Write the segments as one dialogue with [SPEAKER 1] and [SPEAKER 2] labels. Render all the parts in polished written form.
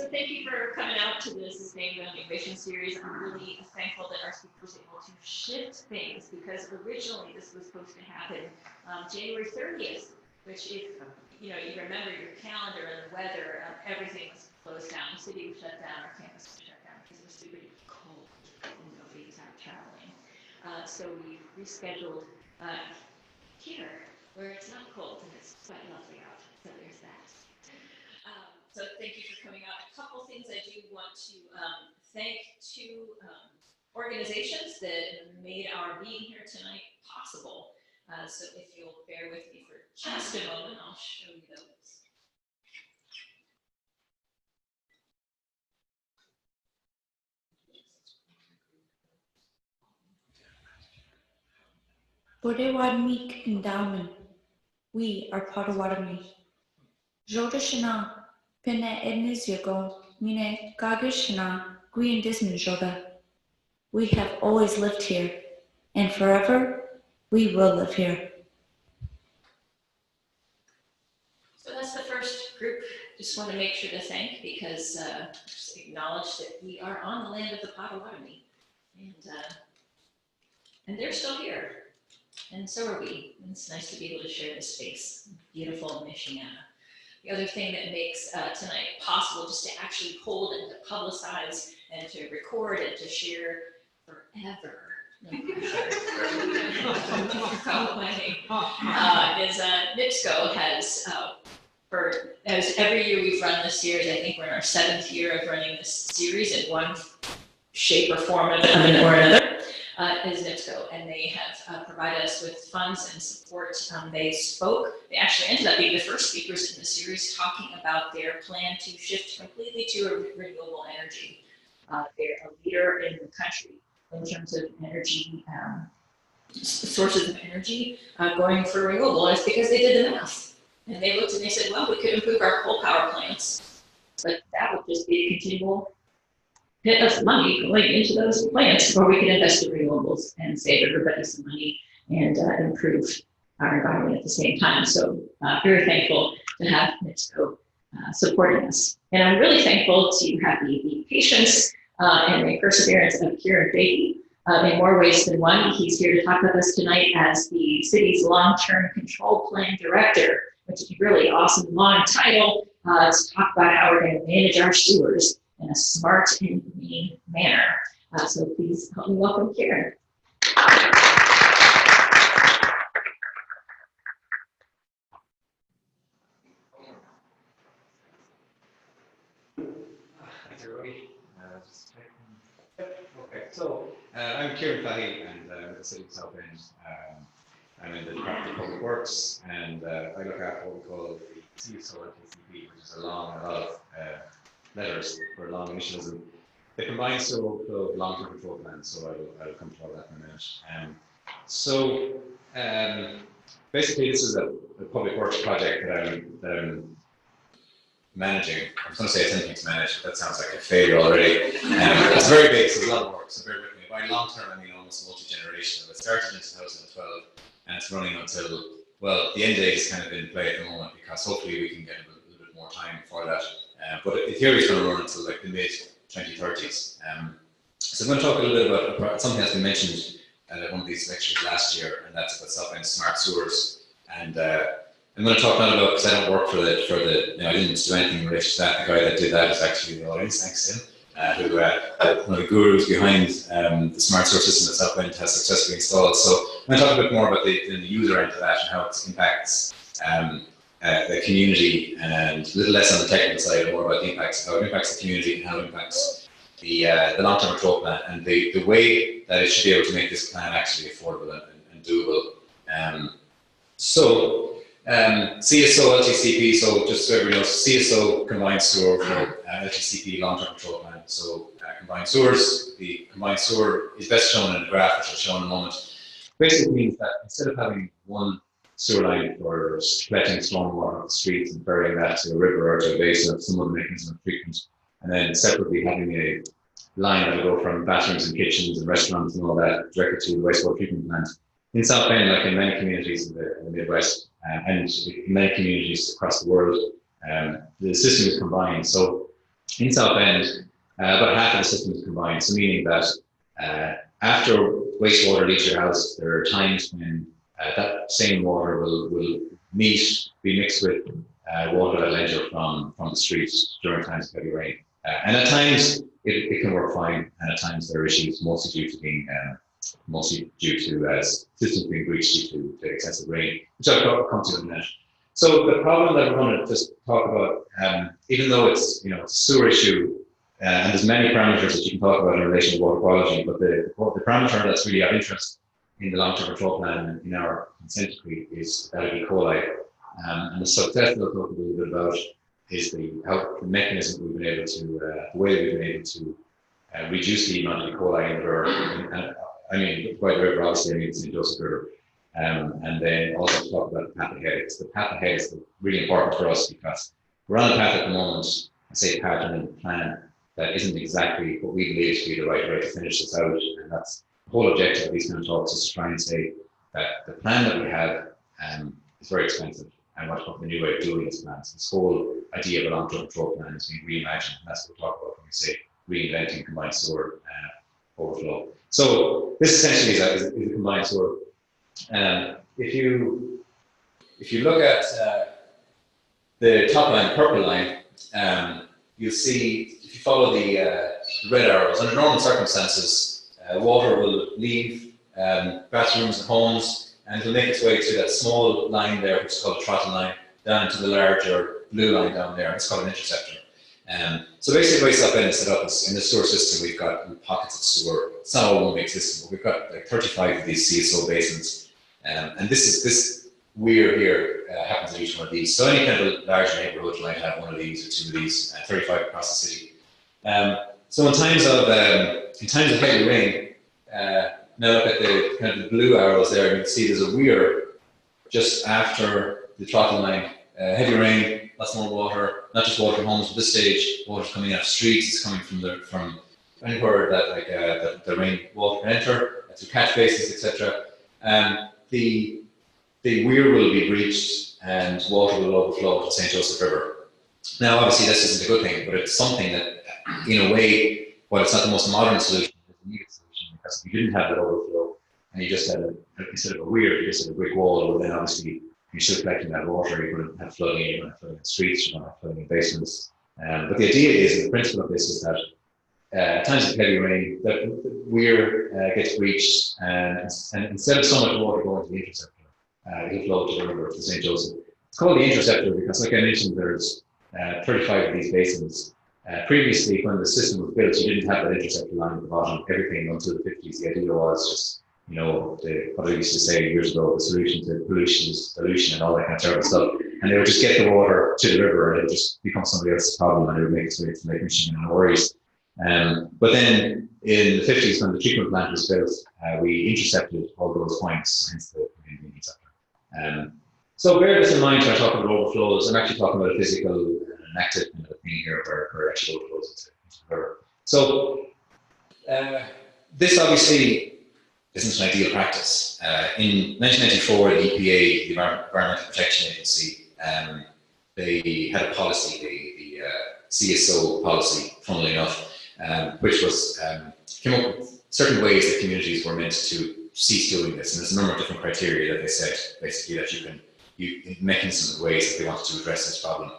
[SPEAKER 1] So thank you for coming out to the Sustainable Innovation Series. I'm really thankful that our speaker was able to shift things, because originally this was supposed to happen January 30th, which, if you remember your calendar and the weather, everything was closed down. The city was shut down, our campus was shut down because it was super cold and nobody was out traveling. So we rescheduled here, where it's not cold and it's quite lovely out. So there's that. So thank you for coming out. A couple things I do want to thank two organizations that made our being here tonight possible. So if you'll bear with me for just a moment, I'll show you those.
[SPEAKER 2] Potawatomi Endowment. We are Potawatomi. Jodashana, Pene Ednis Yago, Mine Gagashana, Green Disman Joga. We have always lived here, and forever we will live here.
[SPEAKER 1] So that's the first group. Just want to make sure to thank, because just acknowledge that we are on the land of the Potawatomi, and they're still here, and so are we. And it's nice to be able to share this space. Beautiful Michiana. The other thing that makes tonight possible, just to actually hold and to publicize and to record and to share forever, is NIPSCO has, as every year we've run this series, I think we're in our 7th year of running this series in one shape or form or another, is NIPSCO, and they have provided us with funds and support. They actually ended up being the first speakers in the series, talking about their plan to shift completely to renewable energy. They're a leader in the country in terms of energy, sources of energy, going for renewable. And it's because they did the math. And they looked and they said, well, we could improve our coal power plants, but that would just be a continual hit of money going into those plants, or we could invest in renewables and save everybody some money and improve our environment at the same time. So very thankful to have NIPSCO supporting us. And I'm really thankful to have the patience and the perseverance of Kieran Fahey in more ways than one. He's here to talk with us tonight as the city's long-term control plan director, which is a really awesome long title to talk about how we're going to manage our sewers in a smart and green manner. So please help me welcome Kieran.
[SPEAKER 3] Thanks, everybody. Okay, so I'm Kieran Fahey, and I'm with the City of South End. I'm in the Department of Public Works, and I look after what we call the CSO TCP, which is a lot of letters for long initials. And the combined sewer long-term control plan, so I'll come to all that in a minute. Basically, this is a public works project that I'm managing. I was going to say it's anything to manage, but that sounds like a failure already. It's very big, so there's a lot of work, so bear with me. By long-term, I mean almost multi-generational. It started in 2012, and it's running until, well, the end date is kind of in play at the moment, because hopefully we can get a little bit more time for that. But in theory, it's going to run until like the mid-2030s. So I'm going to talk a little bit about something that's been mentioned at one of these lectures last year, and that's about South End smart sewers. And I'm going to talk not about, because I don't work for the I didn't do anything in relation to that. The guy that did that is actually the audience, thanks to him, who one of the gurus behind the smart sewer system that South End has successfully installed. So I'm going to talk a bit more about the user end of that and how it impacts the community, and a little less on the technical side, more about the impacts, how it impacts the community and how it impacts the long-term control plan, and the way that it should be able to make this plan actually affordable and doable. CSO, LTCP, so just so everybody knows, CSO, combined sewer, for LTCP, long-term control plan. So combined sewers, the combined sewer is best shown in a graph, which I'll show in a moment. Basically means that instead of having one sewer line for collecting stormwater off the streets and burying that to a river or to a basin of some other mechanism of treatment, and then separately having a line that will go from bathrooms and kitchens and restaurants and all that directly to the wastewater treatment plant. In South Bend, like in many communities in the Midwest, and in many communities across the world, the system is combined. So in Southend, about half of the system is combined. So meaning that after wastewater leaves your house, there are times when that same water will be mixed with water that'll enter from the streets during times of heavy rain. And at times it can work fine, and at times there are issues, mostly due to systems being breached due to excessive rain, which I'll come to in a minute. So the problem that we're going to just talk about, even though it's it's a sewer issue, and there's many parameters that you can talk about in relation to water quality, but the parameter that's really of interest in the long-term control plan in our consent decree is that of E. coli. And the success that I'll talk a little bit about is the mechanism we've been able to, the way we've been able to reduce the amount of E. coli in the river. I mean, by the river, obviously, I mean the St. Joseph River. And then also talk about the path ahead. The path ahead is really important for us because we're on a path at the moment, I say path and then the plan, that isn't exactly what we believe to be the right way to finish this out. And that's the whole objective of these kind of talks, is to try and say that the plan that we have is very expensive, and what's the new way of doing this plan. So this whole idea of a long-term control plan is being reimagined, and that's what we talk about when we say reinventing combined sewer overflow. So this essentially is a combined sewer. If you look at the top line, the purple line, you'll see, if you follow the red arrows, under normal circumstances, water will leave bathrooms and homes, and it'll make its way to that small line there, which is called a throttle line, down into the larger blue line down there. It's called an interceptor. So basically the way Southend is set up is, in the sewer system, we've got pockets of sewer. It's not all one big system, but we've got like 35 of these CSO basins. And this weir here happens in each one of these. So any kind of a large neighborhood might have one of these or two of these, 35 across the city. So in times of heavy rain, now look at the kind of the blue arrows there, and you can see there's a weir just after the throttle line. Heavy rain, lots more water, not just water from homes, but this stage, water's coming out of streets, it's coming from anywhere that the rain water can enter, through catch basins, etc. The weir will be breached and water will overflow to the St. Joseph River. Now, obviously, this isn't a good thing, but it's something that, in a way, while it's not the most modern solution, it's a needed solution, because if you didn't have that overflow and you just had instead of a weir, you just had a brick wall, well, then obviously you're still collecting that water, you're going to have flooding, you're going to have flooding in streets, you're going to have flooding in basements. But the idea is, the principle of this is that at times of heavy rain, the weir gets breached, and instead of so much water going to the interceptor, it'll flow to the river, to St. Joseph. It's called the interceptor because, like I mentioned, there's 35 of these basins. Previously, when the system was built, you didn't have that interceptor line at the bottom. Everything until the 50s, the idea was just, what I used to say years ago, the solution to pollution is dilution and all that kind of terrible stuff. And they would just get the water to the river, and it would just become somebody else's problem, and it would make its way to Lake Michigan, and no worries. But then in the 50s, when the treatment plant was built, we intercepted all those points, hence the interceptor. So bear this in mind when I talk about overflows. I'm actually talking about a physical and active kind of thing here where actually overflows into the river. So this obviously isn't an ideal practice. In 1994, the EPA, the Environmental Protection Agency, they had a policy, the CSO policy, funnily enough, which was came up with certain ways that communities were meant to cease doing this, and there's a number of different criteria that they said, basically, that mechanisms and ways that they wanted to address this problem.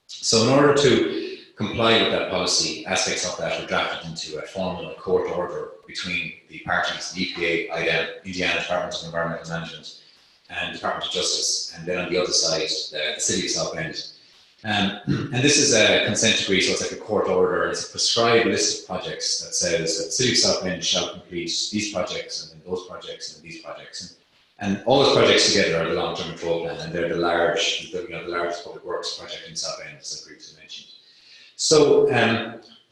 [SPEAKER 3] So in order to comply with that policy, aspects of that were drafted into a formal court order between the parties, the EPA, IDEM, Indiana Department of Environmental Management, and Department of Justice, and then on the other side, the City of Southend. And this is a consent decree, so it's like a court order. It's a prescribed list of projects that says that the City of Southend shall complete these projects, and then those projects, and these projects. And all those projects together are the long-term control plan, and they're the largest public works project in Southend, as I previously mentioned. So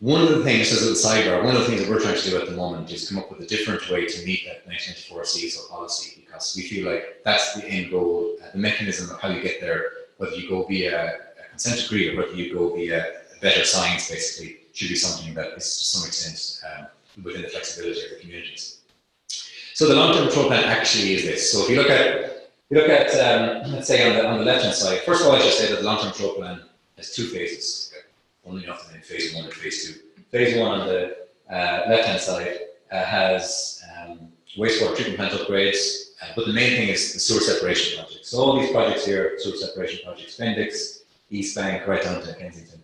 [SPEAKER 3] one of the things, as a little sidebar, one of the things that we're trying to do at the moment is come up with a different way to meet that 1994 CSO policy, because we feel like that's the end goal, the mechanism of how you get there, whether you go via a consent decree or whether you go via better science, basically, should be something that is to some extent within the flexibility of the communities. So the long-term control plan actually is this. So if you look at let's say on the left-hand side, first of all, I should say that the long-term control plan has two phases. only enough to name phase 1 and phase 2. Phase 1 on the left-hand side has wastewater treatment plant upgrades, but the main thing is the sewer separation project. So all these projects here, sewer separation projects, Bendix, East Bank, right down to Kensington.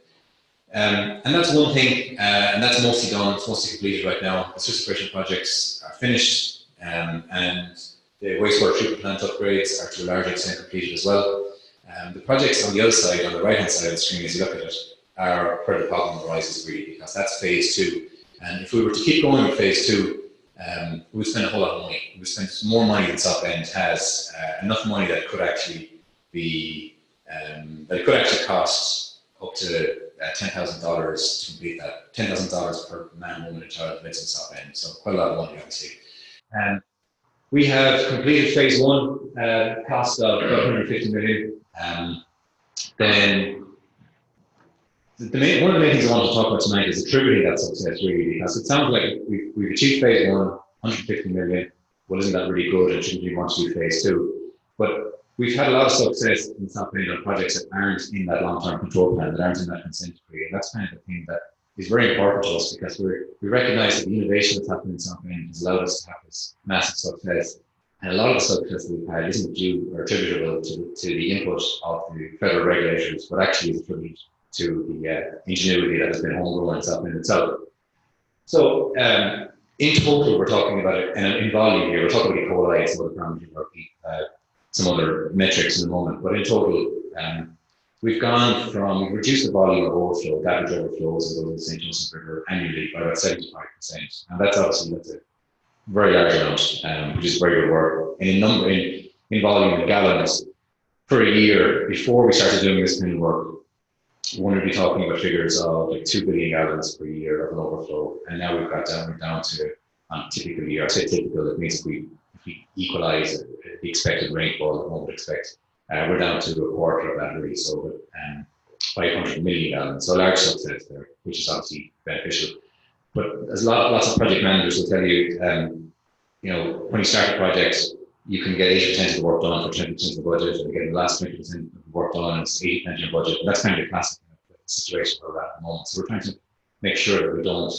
[SPEAKER 3] And that's one thing, and that's mostly done, it's mostly completed right now. The sewer separation projects are finished, and the wastewater treatment plant upgrades are to a large extent completed as well. The projects on the other side, on the right-hand side of the screen, as you look at it, are where the problem arises really, because that's phase 2. And if we were to keep going with phase 2, we would spend a whole lot of money. We would spend more money than South End has, enough money that could actually be, that it could actually cost up to $10,000 to complete that. $10,000 per man, woman, and child lives in South End, so quite a lot of money, obviously. We have completed phase 1, cost of about 150 million. Then one of the main things I want to talk about tonight is attributing that success really, because it sounds like we've achieved phase 1, 150 million. Well, isn't that really good? And shouldn't we want to do phase 2? But we've had a lot of success in South End on projects that aren't in that long-term control plan, that aren't in that consent decree. And that's kind of the thing that is very important to us, because we recognise that the innovation that's happened in South End has allowed us to have this massive success. And a lot of the success that we've had isn't due or attributable to the input of the federal regulators, but actually is attributed to the ingenuity that has been homegrown in South End itself. So in total, we're talking about it, and in volume here, we're talking about E. coli and some other parameters, or some other metrics in a moment, but in total, we've reduced the volume of overflow, average overflows of the St. Joseph River annually by about 75%. And that's a very large amount, which is very good work. And in volume in gallons per year, before we started doing this kind of work, one would be talking about figures of like 2 billion gallons per year of an overflow. And now we've got down to, on typical year, I say typical, it means if we equalize the expected rainfall that one would expect, we're down to a quarter of that really, so 500 million gallons. So a large success there, which is obviously beneficial. But as lots of project managers will tell you, when you start a project, you can get 80% of the work done for 20% of the budget, and getting the last 20% of the work done, and it's 80% of your budget. And that's kind of the classic situation where we're at the moment. So we're trying to make sure that we don't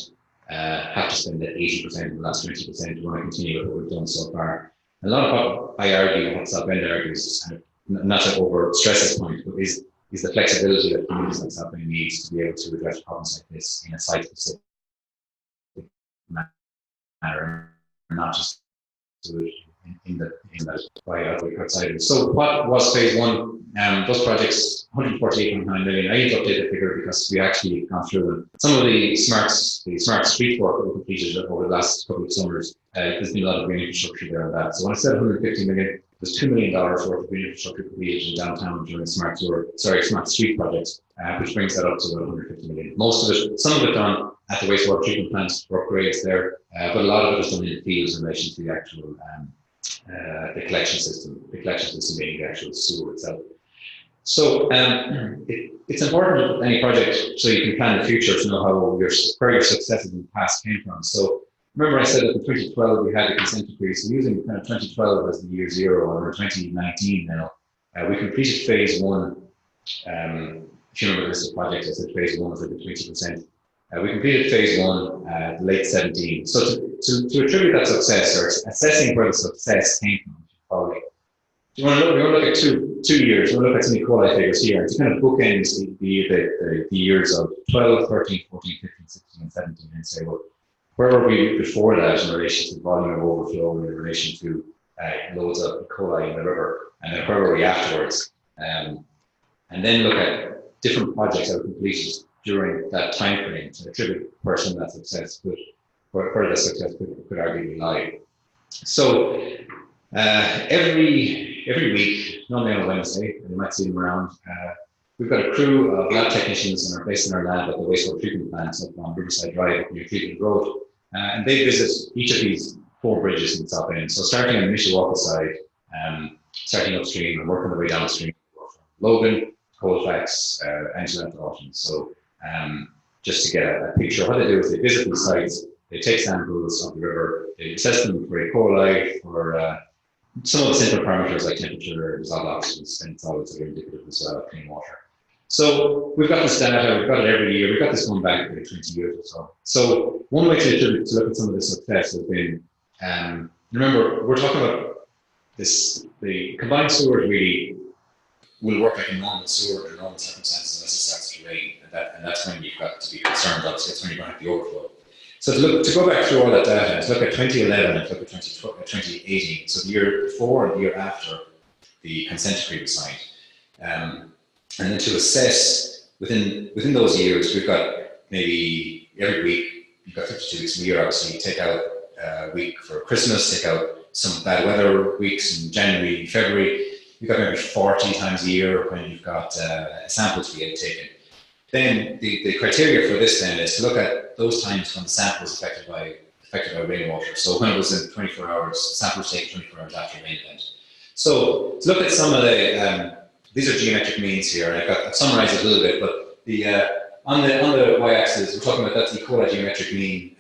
[SPEAKER 3] have to spend that 80% of the last 20%. We want to continue with what we've done so far. A lot of what I argue, what South Bend argues, kind of, not to over stress this point, but is the flexibility that communities like South Bend needs to be able to address problems like this in a site-specific manner, not just in that by outside of it. So what was phase 1? Those projects, 148.9 million. I need to update the figure because we actually gone through and some of the smart street work that we completed over the last couple of summers. There's been a lot of green infrastructure there on that. So when I said 150 million, there's $2 million worth of green infrastructure completed in downtown during smart street projects, which brings that up to about 150 million. Most of it, some of it done at the wastewater treatment plant for upgrades there, but a lot of it is done in the fields in relation to the actual the collection system being the actual sewer itself. So it's important with any project so you can plan the future to know where your successes in the past came from. So remember I said that in 2012 we had a consent decree, so using kind of 2012 as the year zero, or 2019 now, we completed phase 1. If you remember this project, I said phase 1 was like 20%. We completed phase 1 late 17. So to attribute that success, or assessing where the success came from, probably, we want to look at two years. We want to look at some E. coli figures here, and to kind of bookend the years of 12, 13, 14, 15, 16, and 17, and say, well, where were we before that in relation to volume of overflow, in relation to loads of E. coli in the river, and then where were we afterwards? And then look at different projects that were completed during that time frame to attribute where some of that success where the success could arguably lie. So every week, normally on a Wednesday, and you might see them around, we've got a crew of lab technicians and are based in our lab at the wastewater treatment plant up on Riverside Drive near Treatment Road, and they visit each of these 4 bridges in South End. So starting on the Mishawaka side, starting upstream and working their way downstream, Logan, Colfax, Angela and Dalton. So just to get a picture, what they do is they visit these sites, they take samples of the river, they assess them for E. coli, for some of the simple parameters like temperature, dissolved oxygens, and solids that are indicative as well of clean water. So we've got this data, we've got it every year, we've got this going back like 20 years or so. So one way to look at some of the success has been, remember, we're talking about this, the combined sewer really will work like a normal sewer in normal circumstances unless it starts to rain, and that's when you've got to be concerned, obviously, it's when you're going to have the overflow. So to go back through all that data, and to look at 2011 and to look at 2018, so the year before and the year after the consent decree was signed, and then to assess within those years, we've got maybe every week, you've got 52 weeks in the year, obviously, you take out a week for Christmas, take out some bad weather weeks in January, February, you've got maybe 40 times a year when you've got a sample to be taken. Then the criteria for this then is to look at those times when the sample was affected by rainwater. So when it was in 24 hours, sample was taken 24 hours after rain event. So to look at some of the, these are geometric means here, and I've summarized it a little bit, but on the y-axis, we're talking about that's the E. coli geometric mean,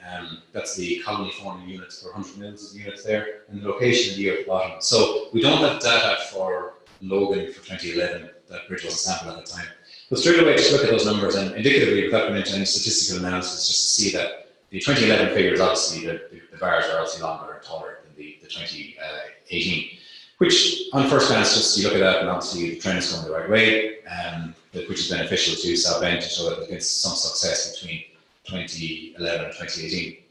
[SPEAKER 3] that's the colony forming units per 100 mils of units there, and the location of the year at the bottom. So we don't have data for Logan for 2011, that bridge was a sample at the time. But straight away, just look at those numbers, and indicatively, without going into any statistical analysis, just to see that the 2011 figures, obviously, the bars are obviously longer and taller than the 2018. Which, on first glance, just you look at that, and obviously the trend is going the right way, which is beneficial to South Bend to show that there's been some success between 2011 and 2018.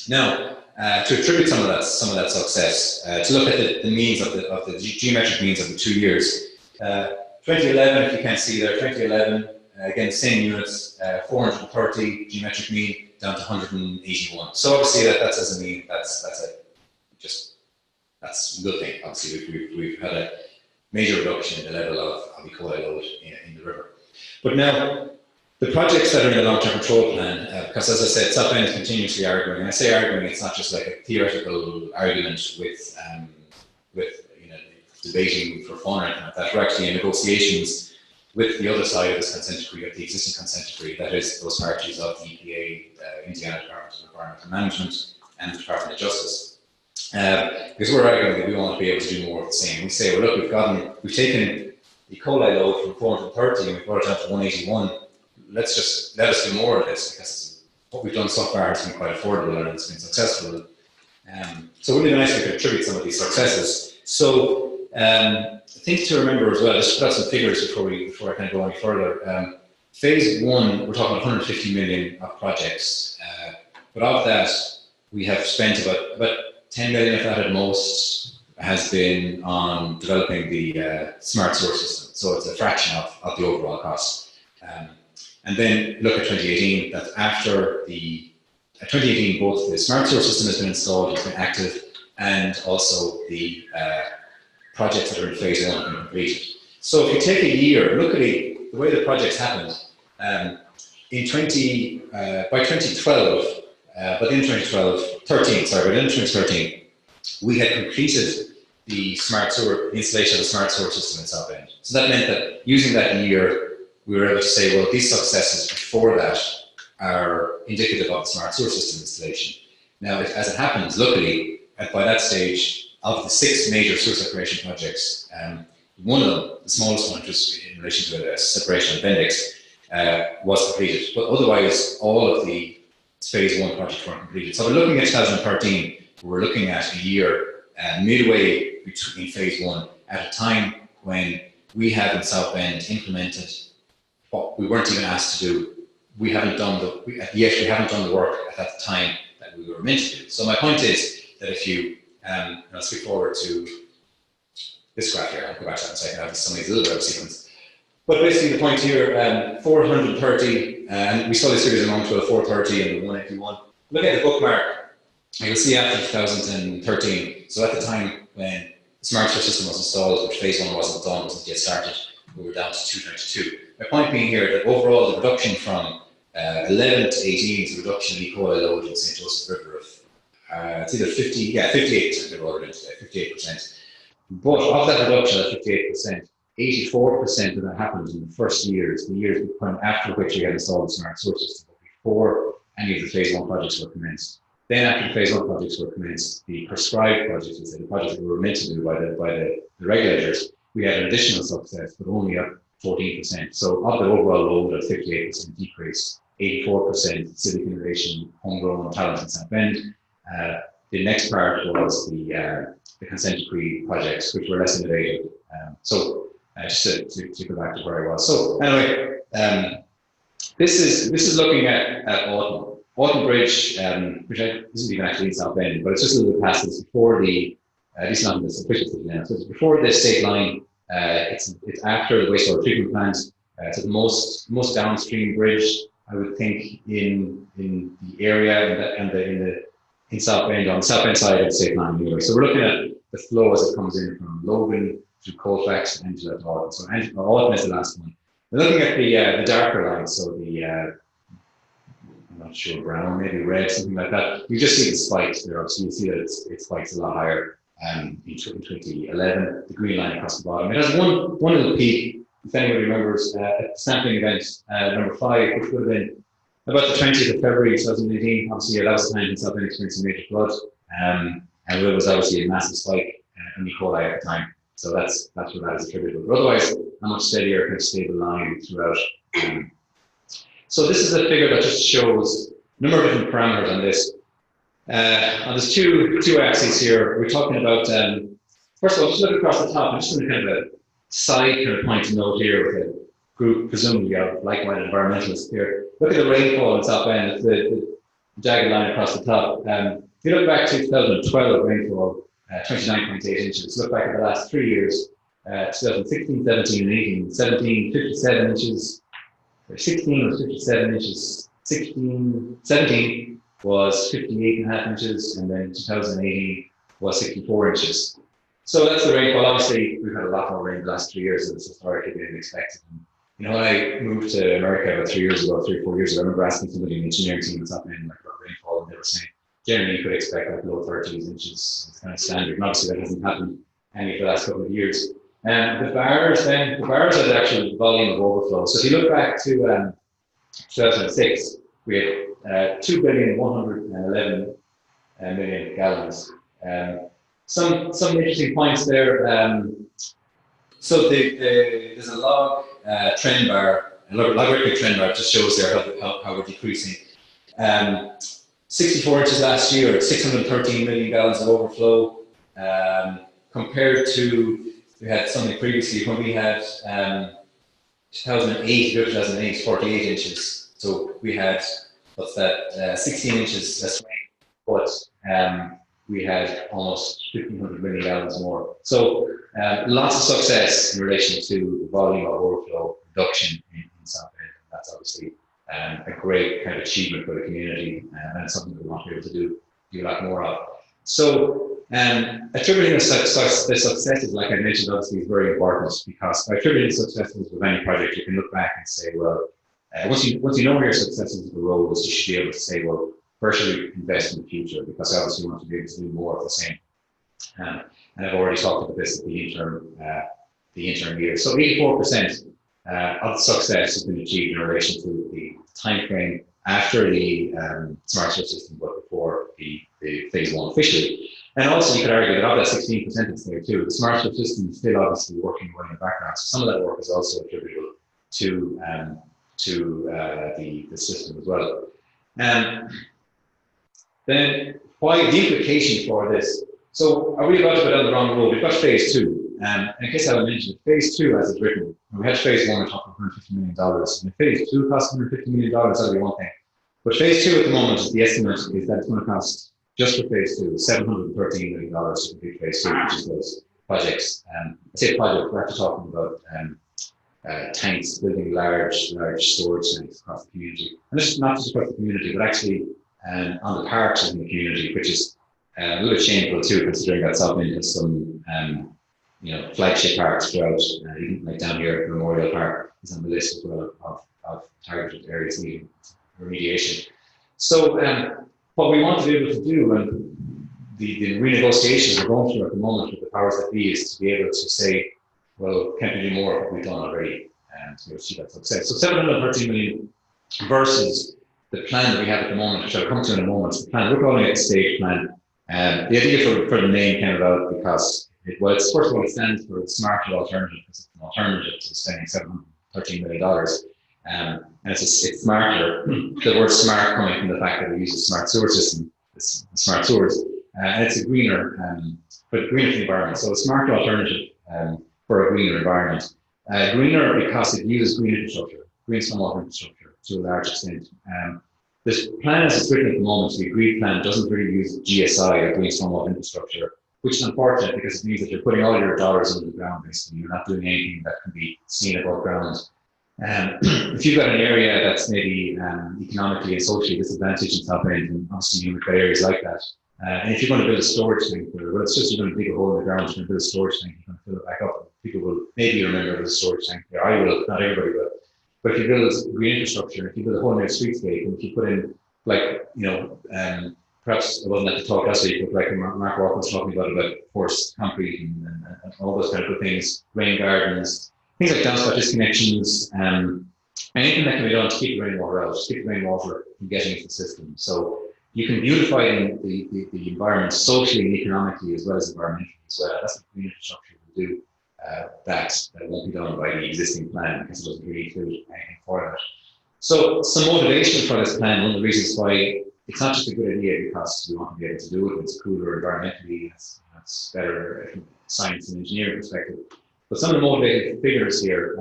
[SPEAKER 3] Now, to attribute some of that success, to look at the means of the geometric means of the 2 years. 2011, if you can't see there, 2011, again, same units, 430 geometric mean down to 181. So obviously that's as a mean, that's a good thing. Obviously, we've had a major reduction in the level of E. coli load in the river. But now, the projects that are in the long-term control plan, because as I said, South Bend is continuously arguing, and I say arguing, it's not just like a theoretical argument with debating for fun or anything like that. We're actually in negotiations with the other side of this consent decree, of the existing consent decree, that is those parties of the EPA, Indiana Department of Environmental Management, and the Department of Justice. Because we're arguing that we want to be able to do more of the same. We say, well, look, we've taken E. coli load from 430 and we've brought it down to 181. Let us do more of this, because what we've done so far has been quite affordable and it's been successful. So it would be nice if we could attribute some of these successes. So things to remember as well, just put out some figures before I kind of go any further. Phase 1, we're talking 150 million of projects, but of that, we have spent about 10 million, if that at most, has been on developing the smart sewer system. So it's a fraction of the overall cost. And then look at 2018, that's after 2018, both the smart sewer system has been installed, it's been active, and also the projects that are in phase 1 have been completed. So if you take a year, look at the way the projects happened. By 2012, but in 2013, we had completed the installation of the smart sewer system in South Bend. So that meant that using that year, we were able to say, well, these successes before that are indicative of the smart sewer system installation. Now, as it happens, luckily, by that stage, of the 6 major sewer separation projects, one of them, the smallest one, just in relation to the separation appendix, was completed. But otherwise, all of the phase 1 projects weren't completed. So we're looking at 2013, we're looking at a year midway between phase 1, at a time when we have in South Bend implemented what we weren't even asked to do. We haven't done the work at that time that we were meant to do. So my point is that if you, I'll speak forward to this graph here, I'll go back to that in a second, I have some of these little bit of sequence. But basically the point here, 430, and we saw this series among 430 and the 181. Look at the bookmark, you'll see after 2013, so at the time when the smart sewer system was installed, which phase 1 wasn't done, wasn't yet started, we were down to 292. My point being here that overall the reduction from 11 to 18 is a reduction in E. coli load in St. Joseph River of it's either 58% of ordered today, 58%. But of that reduction of 58%, 84% of that happened in the first years, the years after which we had installed the smart sewer system, before any of the phase 1 projects were commenced. Then after the phase 1 projects were commenced, the prescribed projects, the projects that we were meant to do by the regulators, we had an additional success, but only up 14%. So of the overall load, a 58% decrease, 84% civic innovation, homegrown talent in South Bend. The next part was the consent decree projects, which were less innovative. Just to go back to where I was. So anyway, this is looking at Autumn Bridge, which isn't even actually in South Bend, but it's just a little bit past this before the, at least not in this official city now, so it's before the state line. It's after the wastewater treatment plant. So the most downstream bridge, I would think, in the area in South Bend, on the South Bend side of the state line anyway. So we're looking at the flow as it comes in from Logan to Colfax and to Autumn. So Autumn is the last one. We're looking at the darker line, so the I'm not sure, brown, maybe red, something like that. You just see the spikes there. Obviously, you see that it spikes a lot higher in 2011. The green line across the bottom. It has one little peak. If anybody remembers, at the sampling event number 5, which would have been about the 20th of February 2018. Obviously, that was the time in South Bend experienced a major flood, and it was obviously a massive spike in E. coli at the time. So that's what that is attributable. But otherwise, a much steadier, kind of stable line throughout. So this is a figure that just shows a number of different parameters on this. There's two axes here. We're talking about, first of all, just look across the top. I'm just going to kind of a side kind of point to note here with a group, presumably of like-minded environmentalists here. Look at the rainfall in South Bend. It's the jagged line across the top. If you look back to 2012 rainfall, 29.8 inches. Look back at the last 3 years, 2016, 17, and 18. 17, 57 inches. 16 was 57 inches. 17 was 58.5 inches, and then 2018 was 64 inches. So that's the rainfall. Obviously, we've had a lot more rain the last 3 years than it's historically been expected. And, when I moved to America about 3 or 4 years ago, I remember asking somebody in the engineering team what's happening like about rainfall, and they were saying generally you could expect like low 30s inches. It's kind of standard. And obviously, that hasn't happened any for the last couple of years. The bars are the actual volume of overflow. So if you look back to 2006, we had 2,111 million gallons. Some interesting points there. So there's a log trend bar, a logarithmic trend bar just shows there how we're decreasing. 64 inches last year, 613 million gallons of overflow, compared to, we had something previously when we had 2008, 48 inches. So we had, 16 inches less rain, but we had almost 1,500 million gallons more. So lots of success in relation to the volume of overflow reduction in South Bend. That's obviously a great kind of achievement for the community, and it's something that we want to be able to do a lot more of. So attributing the successes, like I mentioned, obviously is very important, because by attributing successes with any project, you can look back and say, well, once you know where your successes arose, you should be able to say, well, where should we invest in the future? Because obviously you want to be able to do more of the same. And I've already talked about this at the interim year. So 84% of the success has been achieved in relation to the time frame after the smart source system, but before the phase 1 officially. And also you could argue that of that 16% that's there too, the smart source system is still obviously working away in the background. So some of that work is also attributable to the system as well. Then why the implication for this? So are we about to go down the wrong road? We've got phase 2. In case I mentioned, phase 2 as it's written, we had phase 1 talking $150 million. And phase 2 costs $150 million, that'll be one thing. But phase 2 at the moment, the estimate is that it's going to cost, just for phase 2, $713 million to complete phase 2, which is those projects. I say project, we're actually talking about tanks, building large storage tanks across the community. And this is not just across the community, but actually on the parks in the community, which is a little bit shameful too, considering that South Bend has some flagship parks throughout, even like down here at Memorial Park is on the list as well of targeted areas needing remediation. So what we want to be able to do, and the renegotiations we're going through at the moment with the powers that be, is to be able to say, well, can we do more of what we've done already, and to achieve that success. So 713 million versus the plan that we have at the moment, which I'll come to in a moment. The plan, we're calling it the stage plan. The idea for the name came about because Well, it's first of all, it stands for the smarter alternative, because it's an alternative to spending $713 million. And it's smarter. The word smart coming from the fact that it uses smart sewer system, the smart sewers, and it's a greener, but greener for the environment. So a smarter alternative for a greener environment. Greener because it uses green infrastructure, green stormwater infrastructure to a large extent. This plan as it's written at the moment, the agreed plan, doesn't really use GSI or green stormwater infrastructure, which is unfortunate because it means that you're putting all your dollars under the ground, basically. You're not doing anything that can be seen above ground. If you've got an area that's maybe economically and socially disadvantaged in South End, and obviously you've got areas like that, and if you're going to build a storage tank, well, it's just you're going to dig a hole in the ground, you're going to build a storage tank, you're going to fill it back up. People will maybe remember there's a storage tank there. I will, not everybody will. But if you build green infrastructure, if you build a whole new streetscape, and if you put in, like, perhaps I wasn't at the talk last week, but like Mark Walker was talking about forced concrete and all those kind of good things, rain gardens, things like downspout disconnections, anything that can be done to keep the rainwater out, to keep the rainwater from getting into the system. So you can beautify the environment socially and economically as well as environmentally as well. That's what green infrastructure will do. That won't be done by the existing plan because it doesn't really include anything for that. So some motivation for this plan, one of the reasons why it's not just a good idea because we want to be able to do it, it's cooler environmentally, it's better from science and engineering perspective. But some of the motivating figures here,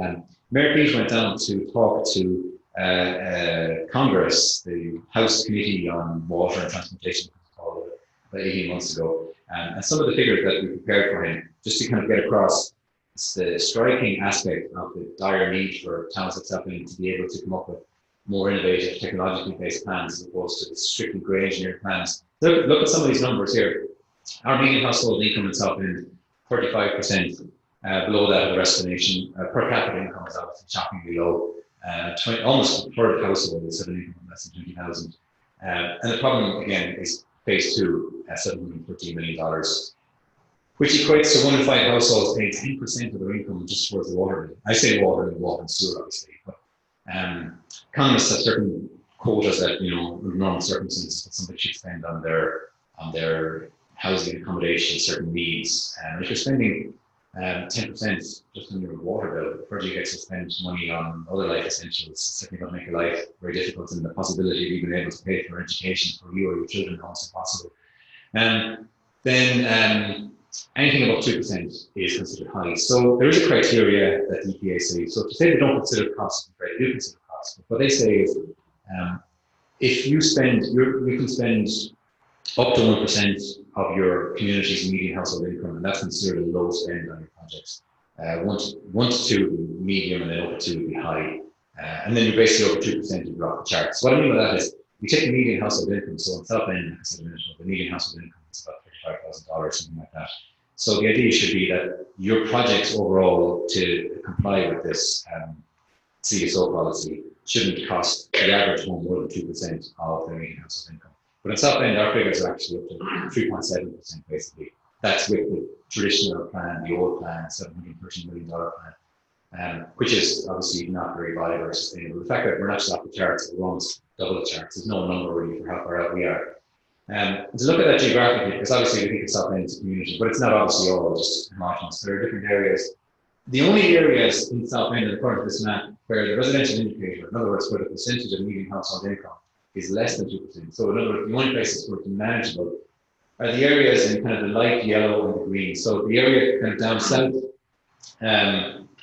[SPEAKER 3] Mayor Pete went down to talk to Congress, the House Committee on Water and Transportation, about 18 months ago. And some of the figures that we prepared for him, just to kind of get across the striking aspect of the dire need for towns like South End to be able to come up with more innovative, technologically based plans as opposed to the strictly grey engineered plans. Look at some of these numbers here. Our median household income in South End, 35% below that of the rest of the nation. Per capita income is obviously shockingly low. Almost a third of households have an income of less than 20,000. And the problem, again, is phase two at $713 million, which equates to 1 in 5 households paying 10% of their income just towards the water bill. I say water and sewer, obviously, but economists have certain quotas that, under normal circumstances, that somebody should spend on their housing accommodation, certain needs. And if you're spending 10% just on your water bill, further you get to spend money on other life essentials, it's certainly going to make your life very difficult, and the possibility of even being able to pay for education for you or your children is almost impossible. Then anything above 2% is considered high. So there is a criteria that the EPA says. So to say they don't consider costs, they do consider costs. But what they say is, if you spend, you can spend up to 1% of your community's median household income, and that's considered a low spend on your projects. 1 to 2 would be medium, and then over 2 would be high. And then you're basically over 2%, you drop the charts. So what I mean by that is, you take the median household income. So in South End, the median household income is about $35,000, something like that. So the idea should be that your projects overall to comply with this CSO policy shouldn't cost the average home more than 2% of their median household income. But in South End, our figures are actually up to 3.7% basically. That's with the traditional plan, the old plan, $713 million plan, which is obviously not very viable or sustainable. The fact that we're not just off the charts, we're almost double the charts. There's no number really for how far out we are. To look at that geographically, because obviously we think it's South End as a community, but it's not obviously all just homogenous. There are different areas. The only areas in South End, according to this map, where the residential indicator, in other words, where the percentage of median household income is less than 2%. So in other words, the only places where it's manageable are the areas in kind of the light yellow and the green. So the area kind of down south,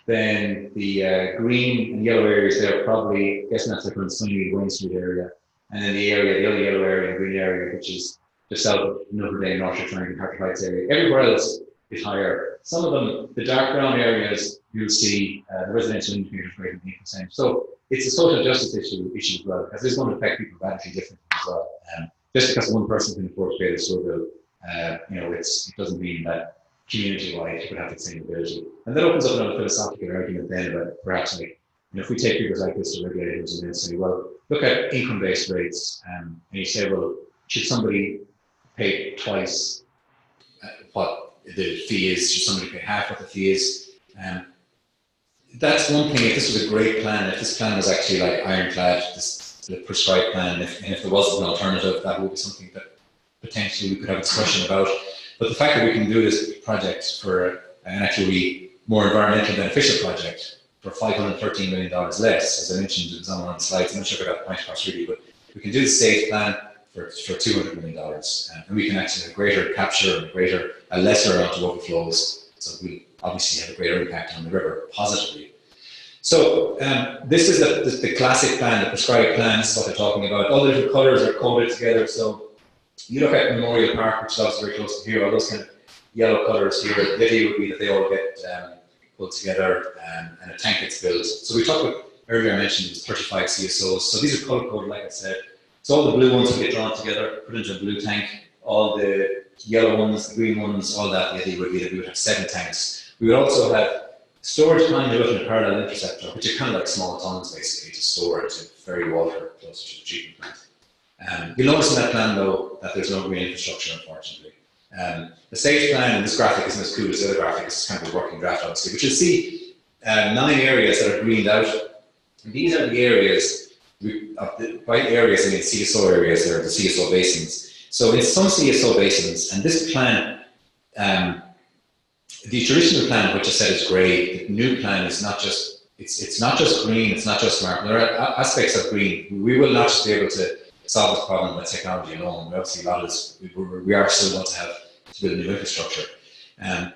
[SPEAKER 3] then the green and yellow areas there probably, I guess that's like on sunny Wayne Street area. And then the other yellow area and green area, which is just south of Notre Dame, North Triangle, Hartford Heights area. Everywhere else is higher. Some of them, the dark brown areas, you'll see the residential indicators greater than 8%. So it's a social justice issue as well, because this is going to affect people radically differently as well. Just because one person can afford to pay the sewer bill, it doesn't mean that community-wide you could have the same ability. And that opens up another philosophical argument then about perhaps if we take figures like this to regulators and then say, well, look at income-based rates, and you say, well, should somebody pay twice what the fee is? Should somebody pay half what the fee is? That's one thing. If this was a great plan, if this plan was actually like ironclad, the prescribed plan, and if there was an alternative, that would be something that potentially we could have a discussion about. But the fact that we can do this project for an actually more environmentally beneficial project for $513 million less, as I mentioned, it was on one of the slides. I'm not sure if I got the point across really, but we can do the stage plan for $200 million, and we can actually have greater capture and a lesser amount of overflows. So we obviously have a greater impact on the river positively. So this is the classic plan, the prescribed plan. This is what they're talking about. All the different colours are coded together. So you look at Memorial Park, which is obviously very close to here, all those kind of yellow colours here. The idea would be that they all get pulled together and a tank gets built. So we talked about, earlier I mentioned it was 35 CSOs. So these are colour coded, like I said. So all the blue ones will get drawn together, put into a blue tank. All the yellow ones, the green ones, all that, the idea would be that we would have 7 tanks. We would also have storage conduit and a parallel interceptor, which are kind of like small tunnels basically to store it to ferry water closer to the treatment plant. You'll notice in that plan though that there's no green infrastructure, unfortunately. The stage plan in this graphic isn't as cool as the other graphic. It's kind of a working draft, obviously. But you'll see 9 areas that are greened out. And these are the areas, by areas I mean CSO areas, or the CSO basins. So in some CSO basins, and this plan, the traditional plan, which I said is grey, the new plan is not just, it's not just green, it's not just smart. There are aspects of green. We will not just be able to solve this problem with technology alone. Obviously, a lot of this, we are still going to have to build new infrastructure.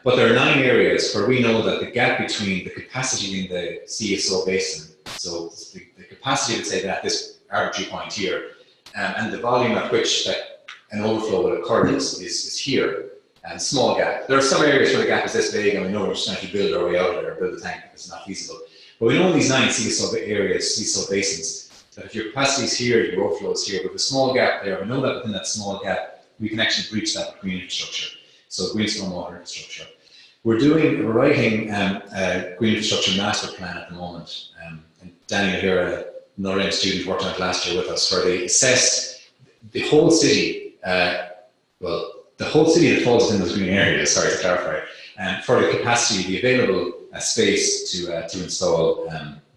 [SPEAKER 3] But there are 9 areas where we know that the gap between the capacity in the CSO basin, so the capacity, let's say, at this arbitrary point here, and the volume at which that an overflow will occur is here, and small gap. There are some areas where the gap is this big, and we know we're just going to build our way out of there, build a tank because it's not feasible. But we know in these 9 CSO areas, CSO basins, that if your capacity is here, your overflow is here, with a small gap there, we know that within that small gap, we can actually breach that green infrastructure, so green stormwater infrastructure. We're writing a green infrastructure master plan at the moment, and Daniel here, another M student, worked on it last year with us, where they assessed the whole city, the whole city that falls within those green areas, sorry to clarify, for the capacity, the available space to install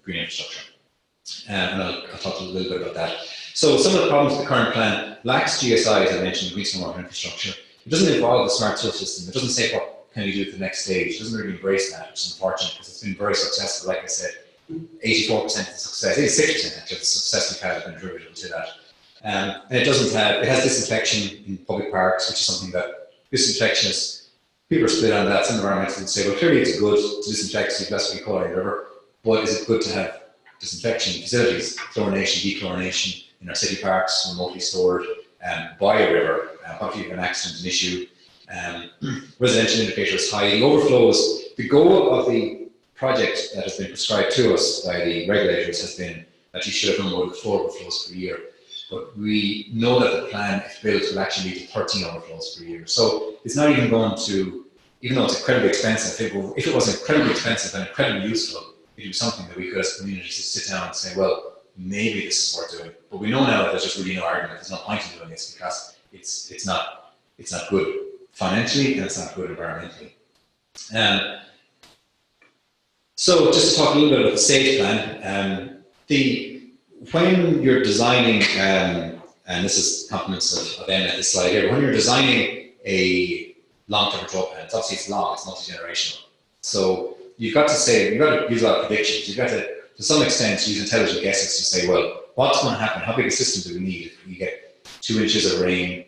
[SPEAKER 3] green infrastructure. And I'll talk a little bit about that. So some of the problems with the current plan lacks GSI, as I mentioned, green stormwater infrastructure. It doesn't involve the smart source system. It doesn't say what can you do at the next stage. It doesn't really embrace that, which is unfortunate because it's been very successful. Like I said, 84% of the success, 86% actually of the success we've had has been attributable to that. And it doesn't have, it has disinfection in public parks, which is something that disinfection is, people are split on that. Some environmentalists would say, well, clearly it's good to disinfect so you've less E. coli in the river, but is it good to have disinfection facilities, chlorination, dechlorination in our city parks, remotely stored by a river? What if you have an accident, an issue? Residential indicator is high. The overflows, the goal of the project that has been prescribed to us by the regulators has been that you should have no more than 4 overflows per year. But we know that the plan, if built, will actually lead to 13 overflows per year. So it's not even going to, even though it's incredibly expensive, if it was incredibly expensive and incredibly useful, it would be something that we could as a community sit down and say, well, maybe this is worth doing. But we know now that there's just really no argument. There's no point in doing this because it's not good financially and it's not good environmentally. So just to talk a little bit about the stage plan, when you're designing, and this is compliments of Emma at this slide here, when you're designing a long-term control plan, obviously it's long, it's multi-generational. So you've got to use a lot of predictions. You've got to some extent, use intelligent guesses to say, well, what's going to happen? How big a system do we need if we get 2 inches of rain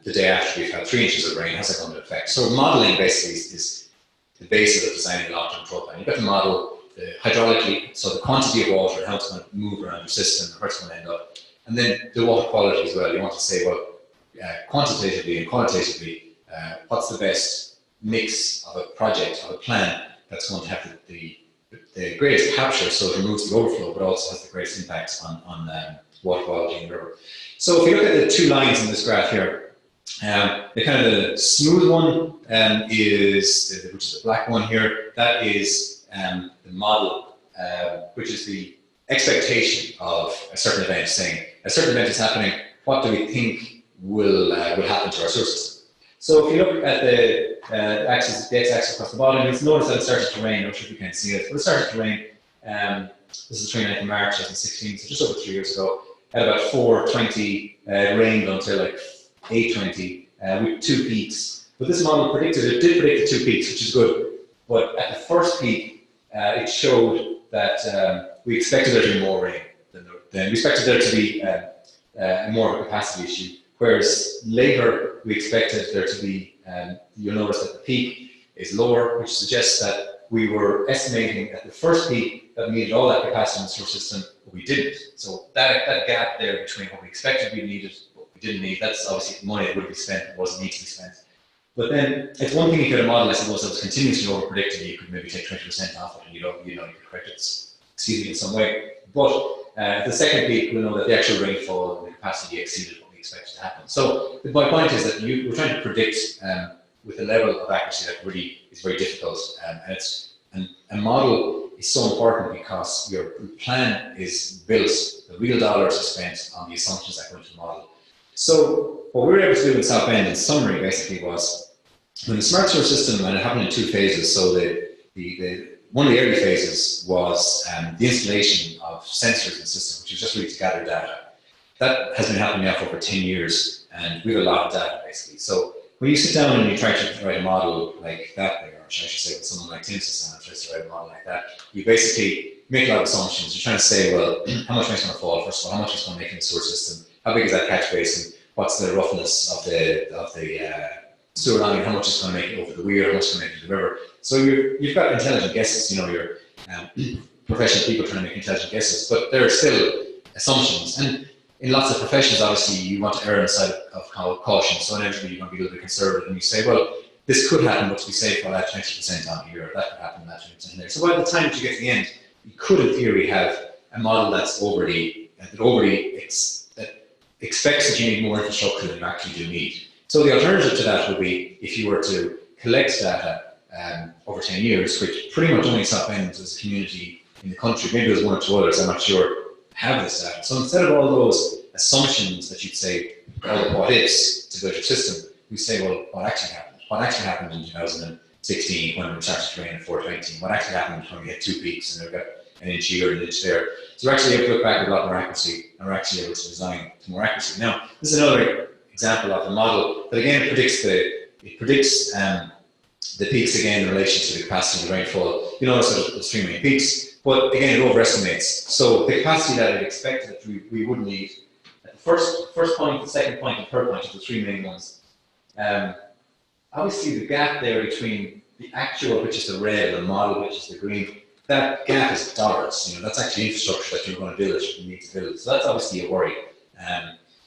[SPEAKER 3] the day after we've had 3 inches of rain? How's that going to affect? So modeling basically is the basis of designing a long-term control plan. You've got to model hydraulically, so the quantity of water, how it's going to move around your system, where it's going to end up, and then the water quality as well. You want to say, well, quantitatively and qualitatively, what's the best mix of a project, of a plan that's going to have the greatest capture, so it removes the overflow, but also has the greatest impact on water quality in the river. So if you look at the 2 lines in this graph here, the kind of the smooth one is, which is the black one here, that is the model, which is the expectation of a certain event, saying a certain event is happening, what do we think will happen to our source system? So if you look at the x-axis across the bottom, you'll notice that it started to rain. I'm not sure if you can see it, but it started to rain. This is 29th of March 2016, so just over 3 years ago. At about 4:20, it rained until like 8:20, with 2 peaks. But this model it did predict the 2 peaks, which is good. But at the first peak, it showed that we expected there to be more rain than we expected there to be more of a capacity issue. Whereas later, we expected there to be, you'll notice that the peak is lower, which suggests that we were estimating at the first peak that we needed all that capacity in the source system, but we didn't. So that gap there between what we expected we needed, what we didn't need, that's obviously money that would be spent and wasn't need to be spent. But then it's one thing you could have modeled, I suppose, that was continuously over predicted. You could maybe take 20% off it and you could correct it in some way. But the second peak, we'll know that the actual rainfall and the capacity exceeded what we expected to happen. So my point is that we're trying to predict with a level of accuracy that really is very difficult. And a model is so important because your plan is built, the real dollars are spent on the assumptions that go into the model. So what we were able to do in South Bend, in summary, basically was when the smart source system, and it happened in 2 phases. So one of the early phases was the installation of sensors in the system, which was just really to gather data. That has been happening now for over 10 years, and we have a lot of data, basically. So when you sit down and you try to write a model like that, or I should say with someone like Tim sits down and tries to write a model like that, you basically make a lot of assumptions. You're trying to say, well, how much rain's going to fall, first of all, how much is going to make in the sewer system, how big is that catch basin, what's the roughness of the sewer line, how much is going to make it over the weir, how much is going to make it to the river. So you've got intelligent guesses, you're professional people trying to make intelligent guesses, but there are still assumptions. And in lots of professions, obviously, you want to err on the side of caution, so inevitably you're going to be a little bit conservative, and you say, well, this could happen, but to be safe, I'll add 20% on here, that could happen, that 20% there. So by the time that you get to the end, you could, in theory, have a model that expects that you need more infrastructure than you actually do need. So the alternative to that would be if you were to collect data over 10 years, which pretty much only South Bend as a community in the country, maybe there's 1 or 2 others, I'm not sure, have this data. So instead of all those assumptions that you'd say, all the what ifs to build your system, we say, well, what actually happened? What actually happened in 2016 when we started to rain at 420? What actually happened when we had 2 peaks and we've got an inch here and an inch there? So we're actually able to look back with a lot more accuracy, and we're actually able to design to more accuracy. Now, this is another example of a model that again predicts the peaks again in relation to the capacity of the rainfall. You notice that there's 3 main peaks, but again it overestimates. So the capacity that it expected that we would need at the first point, the second point, and third point are the 3 main ones. Obviously the gap there between the actual, which is the red, and the model, which is the green, that gap is dollars. That's actually infrastructure that you're going to build, that you need to build. So that's obviously a worry.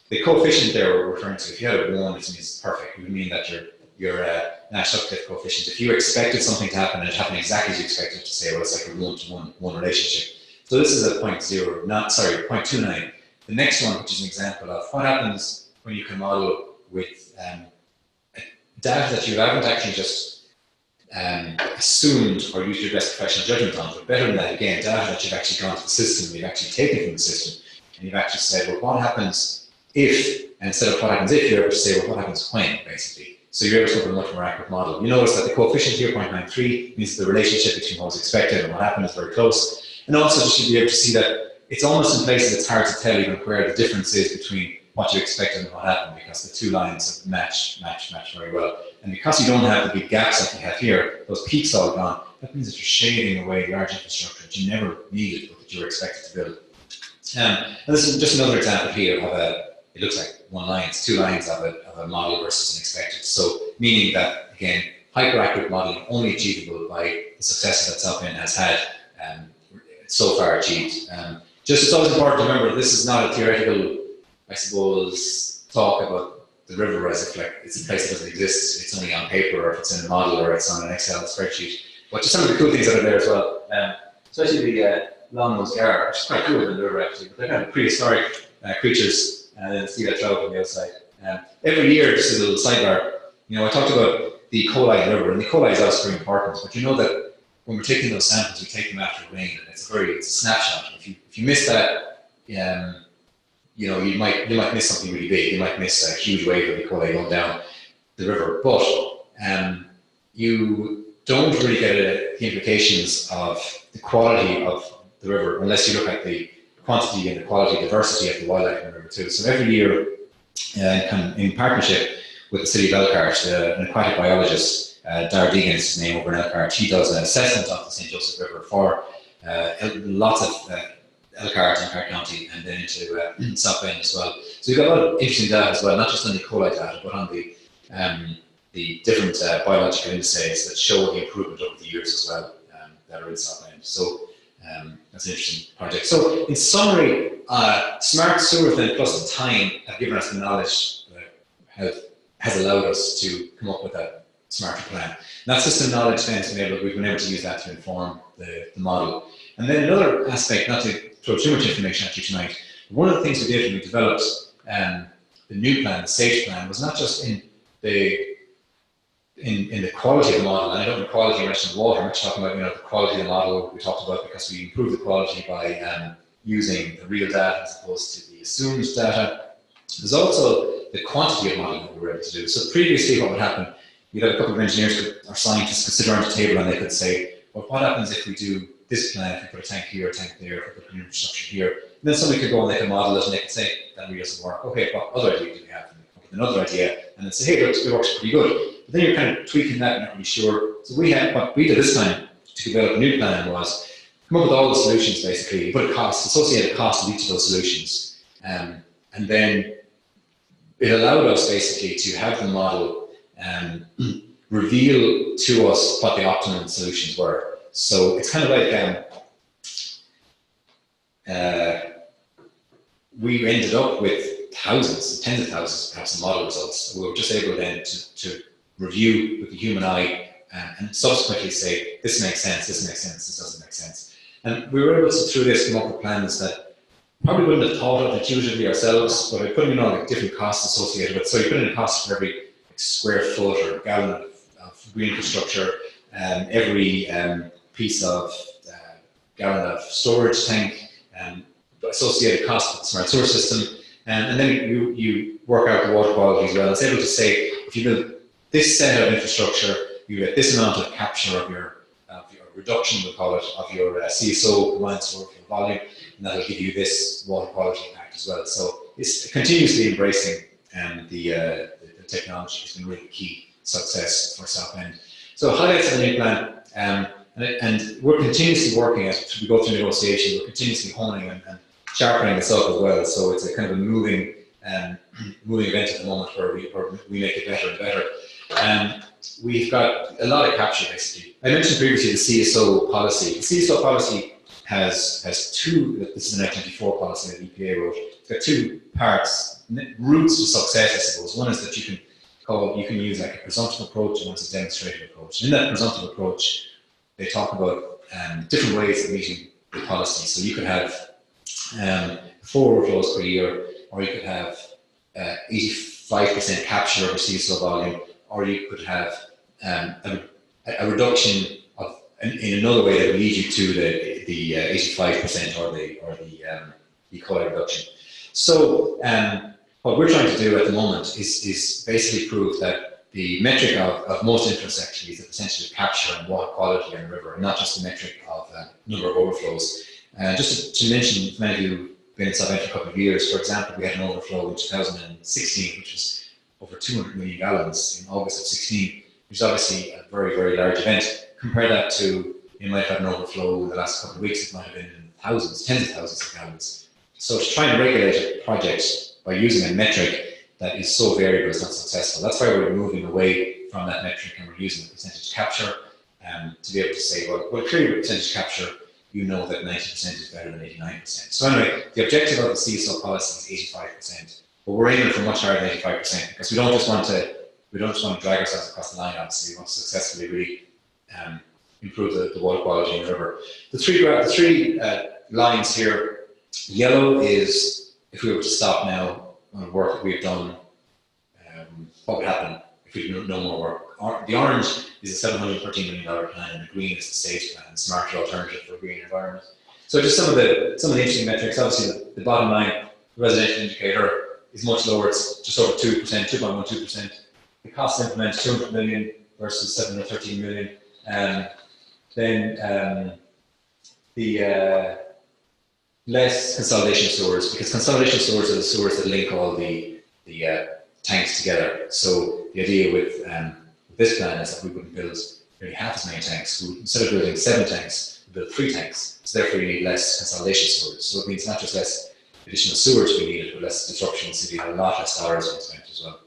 [SPEAKER 3] The coefficient there we're referring to, if you had a 1, it means perfect. It would mean that your national cliff coefficient, if you expected something to happen and it happened exactly as you expected it to say, well, it's like a 1-to-1 relationship. So this is a 0.29. The next one, which is an example of what happens when you can model with data that you haven't actually just assumed or used your best professional judgment on, but better than that, again, data that you've actually gone to the system, you've actually taken from the system, and you've actually said, well, what happens if, and instead of what happens if, you're able to say, well, what happens when, basically. So you're able to have a much more accurate model. You notice that the coefficient here, 0.93, means the relationship between what was expected and what happened is very close. And also, you should be able to see that it's almost in places it's hard to tell even where the difference is between what you expected and what happened, because the 2 lines match very well. And because you don't have the big gaps that you have here, those peaks all gone, that means that you're shading away large infrastructure that you never needed but that you were expected to build. And this is just another example here of it looks like 1 line, it's 2 lines of a model versus an expected. So meaning that, again, hyper-accurate modeling only achievable by the successes that South Bend has had so far achieved. Just it's always important to remember that this is not a theoretical, I suppose, talk about the river as if like it's a place that doesn't exist, it's only on paper, or if it's in a model, or it's on an Excel spreadsheet. But just some of the cool things that are there as well. Especially the long-nosed gar, which is quite cool in the river actually, but they're kind of prehistoric creatures, and then see that trout on the outside. Every year, just as a little sidebar, I talked about the E. coli in the river, and the E. coli is also very important, but you know that when we're taking those samples, we take them after rain, and it's a snapshot. If you miss that, you might miss something really big. You might miss a huge wave of E. coli going down the river, but you don't really get the implications of the quality of the river unless you look at the quantity and the quality diversity of the wildlife in the river too. So every year, in partnership with the city of Elkhart, an aquatic biologist, Dar Deegan is his name, over in Elkhart. He does an assessment of the St. Joseph River for lots of Elkhart County, and then into South Bend as well. So we've got a lot of interesting data as well, not just on the E. coli data, but on the different biological indices that show the improvement over the years as well, that are in South Bend. So that's an interesting project. So in summary, smart sewers then plus the time have given us the knowledge that has allowed us to come up with a smarter plan. And that system knowledge then we've been able to use that to inform the model. And then another aspect, not to throw too much information at you tonight, one of the things we did when we developed the new plan, the stage plan, was not just in the quality of the model. And I don't mean quality in relation to water, I'm actually talking about the quality of the model we talked about, because we improved the quality by using the real data as opposed to the assumed data. There's also the quantity of modeling that we were able to do. So previously what would happen, you'd have a couple of engineers or scientists could sit around the table and they could say, well, what happens if we do this plan, if we put a tank here, a tank there, if we put an infrastructure here? And then somebody could go and they could model it and they could say, that really doesn't work. Okay, what other idea do we have? And they come up with another idea and then say, hey, it works pretty good. But then you're kind of tweaking that, you're not really sure. So what we did this time to develop a new plan was come up with all the solutions basically, put a cost, associated cost of each of those solutions. And then it allowed us basically to have the model reveal to us what the optimum solutions were. So it's kind of like we ended up with thousands, tens of thousands, perhaps, of model results. We were just able then to review with the human eye and subsequently say, this makes sense, this makes sense, this doesn't make sense. And we were able to, through this, come up with plans that probably wouldn't have thought of intuitively ourselves, but by putting in all the different costs associated with it. So you put in a cost for every square foot or gallon of green infrastructure, every piece of gallon of storage tank, associated cost with the smart sewer system, and then you work out the water quality as well. It's able to say, if you build this set of infrastructure, you get this amount of capture of your reduction, we'll call it, of your CSO, combined sewer volume, and that'll give you this water quality impact as well. So it's continuously embracing the technology has been really key success for South Bend. So highlights of the new plan, and we're continuously working as we go through negotiation, we're continuously honing and sharpening this up as well. So it's a kind of a moving event at the moment where we make it better and better. We've got a lot of capture basically. I mentioned previously the CSO policy. The CSO policy has two, this is the 1994 policy that EPA wrote. It's got two parts, routes to success, I suppose. One is that you can use like a presumptive approach, and one's a demonstrative approach. And in that presumptive approach, they talk about different ways of meeting the policy. So you could have 4 overflows per year, or you could have 85% capture of your CSO volume, or you could have a reduction of in another way that will lead you to the 85% or the E. coli reduction. So what we're trying to do at the moment is basically prove that the metric of most interests actually is the percentage of capture and water quality in the river, and not just the metric of number of overflows. Just to mention, many of you have been in South Bend for a couple of years. For example, we had an overflow in 2016, which was over 200 million gallons in August of 16, which is obviously a very, very large event. Compare that to, you might have had an overflow in the last couple of weeks, it might have been in thousands, tens of thousands of gallons. So to try and regulate a project by using a metric that is so variable is not successful. That's why we're moving away from that metric and we're using the percentage capture to be able to say, well, clearly with percentage capture, you know that 90% is better than 89%. So anyway, the objective of the CSO policy is 85%, but we're aiming for much higher than 85% because we don't just want to drag ourselves across the line. Obviously, we want to successfully really improve the water quality in the river. The three lines here. Yellow is if we were to stop now on work that we've done, what would happen if we do no more work? The orange is a $713 million plan, and the green is the stage plan, smarter alternative for a green environment. So just some of the interesting metrics. Obviously, the bottom line, the residential indicator, is much lower. It's just over 2%, 2.12%. The cost to implement 200 million versus 713 million. Then the less consolidation sewers, because consolidation sewers are the sewers that link all the tanks together. So the idea with this plan is that we wouldn't build nearly half as many tanks. Instead of building 7 tanks, we build 3 tanks. So therefore you need less consolidation storage. So it means not just less additional sewage we needed, but less disruption in the city, and a lot less dollars being spent as well.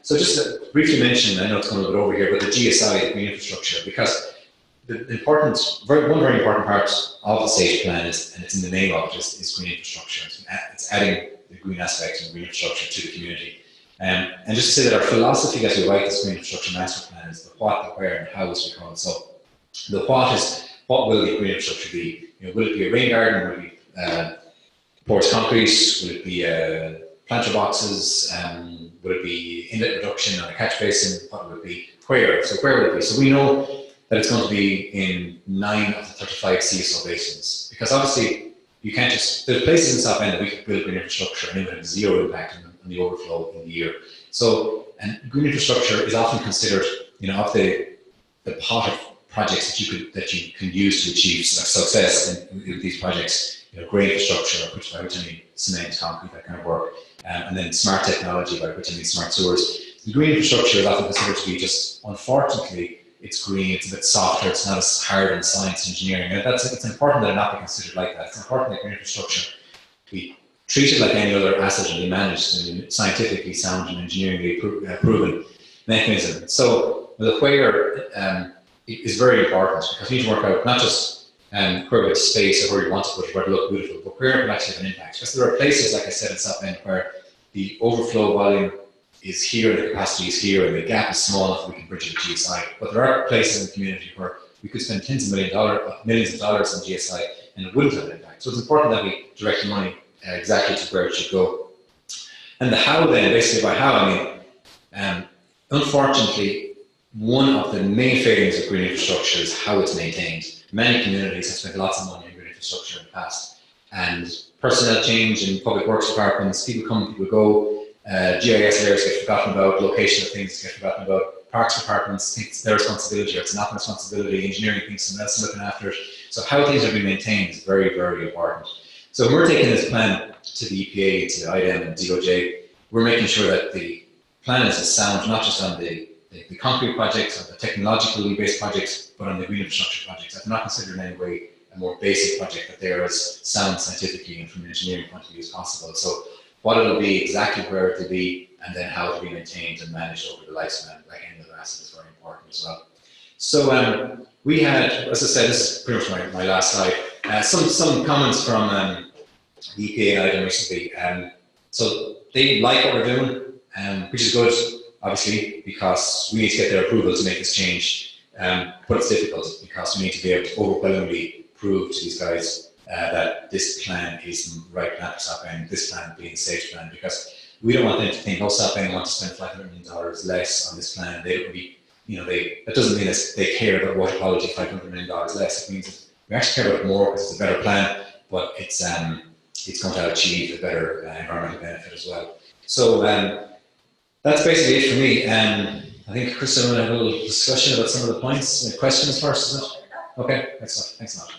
[SPEAKER 3] So just to briefly mention, I know it's coming a bit over here, but the GSI, the green infrastructure, because one very important part of the stage plan is, and it's in the name of it, is green infrastructure. It's adding the green aspect and green infrastructure to the community. And just to say that our philosophy as we write this green infrastructure master plan is the what, the where, and how, as we call it. So the what is, what will the green infrastructure be? Will it be a rain garden? Will it be porous concrete? Will it be planter boxes? Will it be inlet reduction on a catch basin? What will it be? Where? So where will it be? So we know that it's going to be in 9 of the 35 CSO basins, because obviously you can't just, there's places in South End that we could build green infrastructure and it would have 0 impact on the overflow in the year. So, and green infrastructure is often considered, of the pot of projects that you can use to achieve success in these projects. Grey infrastructure, by which I mean cement, concrete, that kind of work, and then smart technology, by which I mean smart sewers. The green infrastructure is often considered to be just, unfortunately, it's green, it's a bit softer, it's not as hard in science and engineering. And it's important that it not be considered like that. It's important that green infrastructure be treated like any other asset and be managed in a scientifically sound and engineeringly proven mechanism. So the where is very important, because you need to work out not just where it's space or where you want to put it, where it look beautiful, but where it will actually have an impact. Because there are places, like I said, in South End where the overflow volume is here and the capacity is here and the gap is small enough that we can bridge it with GSI. But there are places in the community where we could spend millions of dollars on GSI and it wouldn't have an impact. So it's important that we direct the money exactly to where it should go. And the how then, basically by how, I mean, unfortunately, one of the main failings of green infrastructure is how it's maintained. Many communities have spent lots of money on green infrastructure in the past, and personnel change in public works departments, people come, people go, GIS layers get forgotten about, location of things get forgotten about, parks departments think it's their responsibility or it's not their responsibility, engineering thinks someone else is looking after it. So how things are being maintained is very, very important. So when we're taking this plan to the EPA, to IDEM and DOJ, we're making sure that the plan is sound, not just on the concrete projects or the technologically based projects, but on the green infrastructure projects. I've not considered in any way a more basic project that they are as sound scientifically and from an engineering point of view as possible. So what it'll be, exactly where it will be, and then how it will be maintained and managed over the lifespan, like any other asset, is very important as well. So we had, as I said, this is pretty much my last slide, some comments from the EPA and IDEM recently. So they like what we're doing, which is good, obviously, because we need to get their approval to make this change. But it's difficult because we need to be able to overwhelmingly prove to these guys that this plan is the right plan for South End, this plan being the safe plan, because we don't want them to think, oh, South End want to spend $500 million less on this plan. They don't really, that doesn't mean that they care about water quality $500 million less. It means that we actually care about it more because it's a better plan, but it's going to achieve a better environmental benefit as well. So that's basically it for me. I think Krista will have a little discussion about some of the points. Questions first, is it? Okay, thanks a lot.